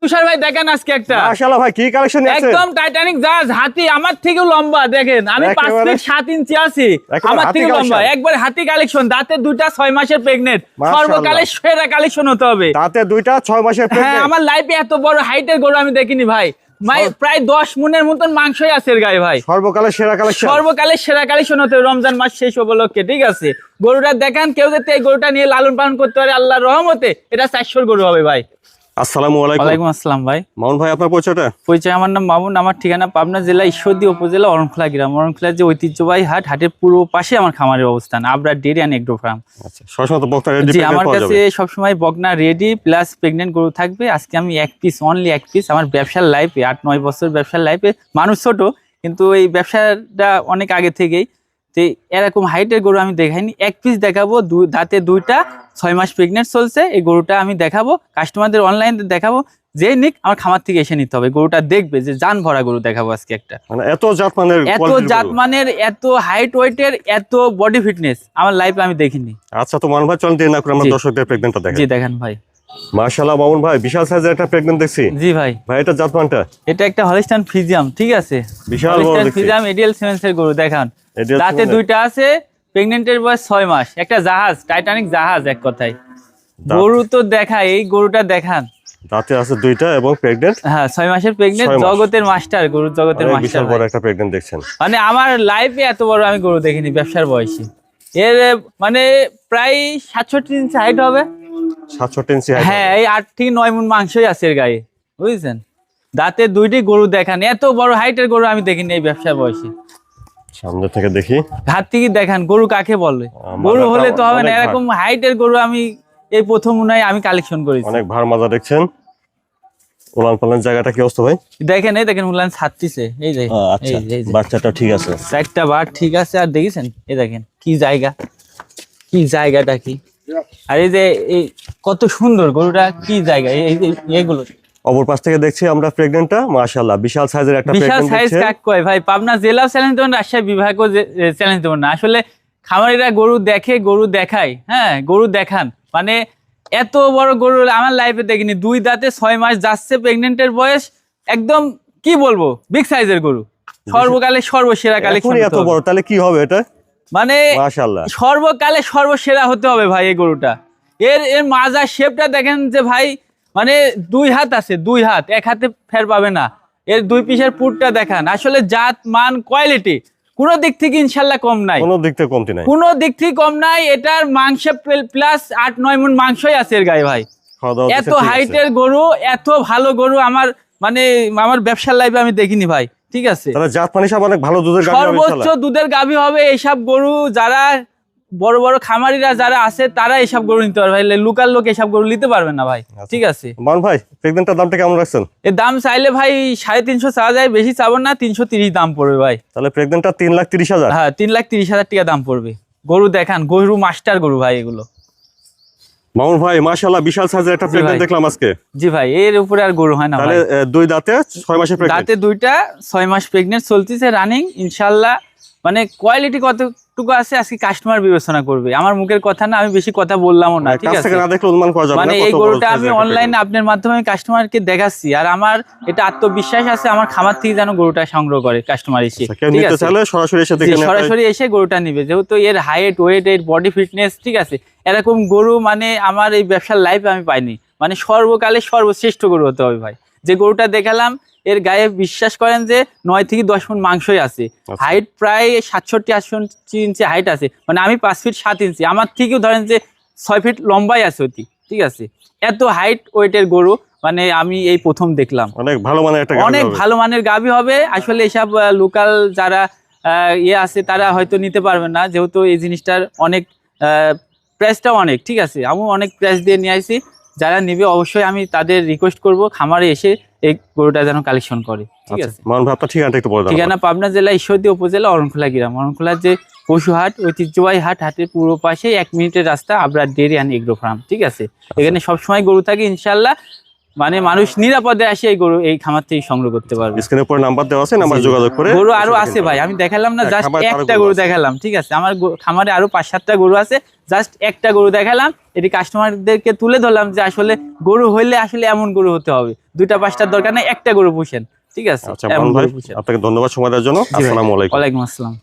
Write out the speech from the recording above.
তুষার ভাই দেখেন আজকে একটা মাশাআল্লাহ ভাই কি কালেকশন নিয়েছেন একদম টাইটানিক জাহাজ হাতি আমার থেকেও লম্বা দেখেন আমি 5 ফিট 7 ইঞ্চি আছি আমার থেকে লম্বা একবার হাতি কালেকশন দাঁতে দুইটা 6 মাসের প্রেগন্যান্ট সর্বকালের সেরা কালেকশন হতে হবে দাঁতে দুইটা 6 মাসের প্রেগন্যান্ট হ্যাঁ আমার লাইফে এত বড় হাইটের গরু আমি দেখিনি ভাই প্রায় 10 মনের মতন মাংসই আছে এর গায়ে ভাই সর্বকালের সেরা কালেকশন সর্বকালের সেরা কালেকশন হতে রমজান মাস শেষ উপলক্ষে ঠিক আছে গরুটা দেখান কেউ যাতে এই গরুটা নিয়ে লালন পালন করতে পারে আল্লাহর রহমতে এটা 400 গরু হবে ভাই। আসসালামু আলাইকুম। ওয়ালাইকুম আসসালাম ভাই। মামুন ভাই আপনার পরিচয়টা? পরিচয় আমার নাম মামুন, আমার ঠিকানা পাবনা জেলা ঈশ্বরদী উপজেলা অরণখোলা গ্রাম। অরণখোলার যে ঐতিহ্যবাহী হাট, হাটের পূর্ব পাশে আমার খামারের অবস্থান, Abrar dairy and agro farm. আচ্ছা, সবসময় তো বকনা রেডি জি আমার কাছে সবসময় বকনা রেডি প্লাস প্রেগনেন্ট গরু থাকবে। আজকে আমি এক পিস, অনলি এক পিস, আমার ব্যবসার লাইফে 8-9 বছর ব্যবসার লাইফে, মানুষ ছোট কিন্তু এই ব্যবসাটা অনেক আগে থেকেই, তো এরকম হাইটের গরু আমি দেখাইনি। এক পিস দেখাবো, দাঁতে দুইটা, 6 মাস প্রেগনেন্ট চলছে। এই গরুটা আমি দেখাবো, কাস্টমারদের অনলাইনে দেখাবো, যে নিক আমার খামার থেকে এসে নিতে হবে। গরুটা দেখবে যে জান ভরা গরু দেখাবো আজকে একটা, মানে এত জাতমানের এত হাইট ওয়েটের, এত বডি ফিটনেস আমার লাইফে আমি দেখিনি। আচ্ছা তো মামুন ভাই চলেন দেরি না করে আমরা দর্শকদের প্রেগন্যান্টটা দেখাই। জি দেখেন ভাই, মাশাআল্লাহ মামুন ভাই বিশাল সাইজের একটা প্রেগন্যান্ট দেখছি। জি ভাই, ভাই এটা জাতমানটা? এটা একটা হলিস্টাইন ফ্রিজিয়াম, ঠিক আছে, বিশাল বড় দেখছি। ফ্রিজিয়াম এডিএল সিমেন্সের গরু দেখান, দাঁতে দুইটা আছে, প্রেগন্যান্টের বয়স 6 মাস, একটা জাহাজ, টাইটানিক জাহাজ এক কথায়। গরু তো দেখায়, এই গরুটা দেখান, দাঁতে আছে দুইটা এবং প্রেগন্যান্ট। হ্যাঁ 6 মাসের প্রেগন্যান্ট, জগতের মাস্টার, গরুর জগতের মাস্টার। বিশাল বড় একটা প্রেগন্যান্ট দেখছেন, মানে আমার লাইফে এত বড় আমি গরু দেখিনি ব্যবসার বয়সে। এর মানে প্রায় 67 ইঞ্চি হাইট হবে। 67 ইঞ্চি হাইট? হ্যাঁ, এই 8 থেকে 9 মণ মাংসই আছে এর গায়ে, বুঝছেন। দাঁতে দুইটি গরু দেখান, এত বড় হাইটের গরু আমি দেখিনি এই ব্যবসার বয়সে। সামনে থেকে দেখি, ঘাট থেকে দেখান, গরু কাকে বলে? গরু হলে তো হবে না, এরকম হাইটের গরু আমি এই প্রথম মনে হয় আমি কালেকশন করেছি। অনেক ভার মাজা দেখছেন। উলান পালান জায়গাটা কি অবস্থা ভাই? দেখেন, এই দেখেন উলান ছাড়তিছে, এই যে আচ্ছা বাচ্চাটা ঠিক আছে, একটা বার ঠিক আছে। আর দেখেছেন এই দেখেন কি জায়গা, কি জায়গাটা কি, আর এই যে এই কত সুন্দর গরুটা, কি জায়গা এইগুলো। অপর পাশ থেকে দেখছি আমরা প্রেগন্যান্টটা, মাশাআল্লাহ বিশাল সাইজের একটা বিশাল প্রেগন্যান্ট সাইজ কাক কয় ভাই, পাবনা জেলাও চ্যালেঞ্জ দেবেন, রাজশাহী বিভাগও চ্যালেঞ্জ দেবেন না। আসলে খামারিরা গরু দেখে, গরু দেখায়, হ্যাঁ গরু দেখান, মানে এত বড় গরু আমার লাইফে দেখিনি। 2 দাঁতে 6 মাস যাচ্ছে, প্রেগন্যান্টের বয়স, একদম কি বলবো, বিগ সাইজের গরু, সর্বকালে সর্বসেরা কালেকশন। এত বড় তাহলে কি হবে এটা? মানে মাশাআল্লাহ সর্বকালে সর্বসেরা হতে হবে ভাই এই গরুটা। এর মাজার শেপটা দেখেন যে ভাই, মানে 2 হাত আছে, 2 হাত, এক হাতে ফের পাবে না। এর 2 পিসের পুরটা দেখান, আসলে জাত মান কোয়ালিটি কোনো দিক থেকে ইনশাল্লাহ কম নাই, কোনো দিক থেকে কমতি নাই, কোনো দিক থেকে কম নাই। এটার মাংস প্লাস 8-9 মণ মাংসই আছে এর গায়ে ভাই। এত হাইটের গরু, এত ভালো গরু আমার মানে আমার ব্যবসার লাইফে আমি দেখিনি ভাই, ঠিক আছে। তাহলে জাত মানে সব অনেক ভালো দুধের গাভী হবে, সর্বোচ্চ দুধের গাভী হবে এইসব গরু। যারা বড় বড় খামারিরা যারা আছে তারা এইসব গরু নিতে পারবে, লোকাল লোক এইসব গরু নিতে পারবে না ভাই, ঠিক আছে। মান ভাই প্রেগন্যান্টটার দামটা কেমন রাখছেন? এর দাম চাইলে ভাই 350 চাওয়া যায়, বেশি চাবো না, 330 দাম পড়বে ভাই। তাহলে প্রেগন্যান্টটা 3,30,000? হ্যাঁ 3,30,000 টাকা দাম পড়বে। গরু দেখান, গরু মাস্টার গরু ভাই এগুলো। মামুন ভাই মাশাআল্লাহ বিশাল সাইজের একটা প্রেগন্যান্ট দেখলাম আজকে। জি ভাই, এর উপরে আর গরু হয় না। তাহলে 2 দাঁতে 6 মাসের প্রেগন্যান্ট, দাঁতে দুইটা 6 মাস প্রেগন্যান্ট চলতেছে রানিং ইনশাআল্লাহ। মানে কোয়ালিটি কতটুকু আছে আজকে কাস্টমার বিবেচনা করবে, আমার মুখের কথা না, আমি বেশি কথা বললামও না, ঠিক আছে। না দেখলে অনুমান করা যাবে না। মানে এই গরুটা আমি অনলাইনে আপনার মাধ্যমে কাস্টমারকে দেখাচ্ছি, আর আমার এটা আত্মবিশ্বাস আছে আমার খামার থেকে যেন গরুটা সংগ্রহ করে কাস্টমার এসে, ঠিক আছে। সরাসরি এসে গরুটা নিবে, যেহেতু এর হাইট ওয়েট, এর বডি ফিটনেস, ঠিক আছে। এরকম গরু মানে আমার এই ব্যবসার লাইফে আমি পাইনি। মানে সর্বকালে সর্বশ্রেষ্ঠ গরু হতে হবে ভাই। যে গরুটা দেখালাম এর গায়ে বিশ্বাস করেন যে 9 থেকে 10 মণ মাংসই আছে, হাইট প্রায় 67-68 ইঞ্চি হাইট আছে, মানে আমি 5 ফিট 7 ইঞ্চি, আমার থেকেও ধরেন যে 6 ফিট লম্বাই আছে অতি, ঠিক আছে। এত হাইট ওয়েটের গরু মানে আমি এই প্রথম দেখলাম। অনেক ভালো মানের একটা গাভী, অনেক ভালো মানের গাভী হবে। আসলে এসব লোকাল যারা আছে তারা হয়তো নিতে পারবে না, যেহেতু এই জিনিসটার অনেক প্রাইসটাও অনেক, ঠিক আছে। আমি অনেক প্রাইস দিয়ে নিয়ে আসি, যারা নিবে অবশ্যই আমি তাদের রিকোয়েস্ট করব খামারে এসে এই গরুটা যেন কালেকশন করে, ঠিক আছে। মান ভাই আপনার ঠিকানাটা একটু বলে দাও। ঠিকানা পাবনা জেলা ঈশ্বরদী উপজেলা অরণখোলা গ্রাম। অরণখোলার যে পশু হাট, ঐতিহ্যবাহী হাট, হাটের পূর্ব পাশে 1 মিনিটের রাস্তা, Abrar dairy and agro farm, ঠিক আছে। এখানে সবসময় গরু থাকে ইনশাল্লাহ। মানে মানুষ নিরাপদে আসে এই গরু এই খামার থেকে সংগ্রহ করতে পারবে। স্ক্রিনের উপরে নাম্বার দেওয়া আছে, নাম্বার যোগাযোগ করে। গরু আরো আছে ভাই, আমি দেখালাম না, জাস্ট একটা গরু দেখালাম, ঠিক আছে? আমার খামারে আরো 5-7টা গরু আছে, জাস্ট একটা গরু দেখালাম, এটি কাস্টমারদেরকে তুলে ধরলাম যে আসলে গরু হইলে আসলে এমন গরু হতে হবে, 2টা-5টার দরকার নেই, একটা গরু পুষেন, ঠিক আছে? আচ্ছা মামুন ভাই, আপনাকে ধন্যবাদ সময় দেওয়ার জন্য। আসসালামু আলাইকুম। ওয়ালাইকুম আসসালাম।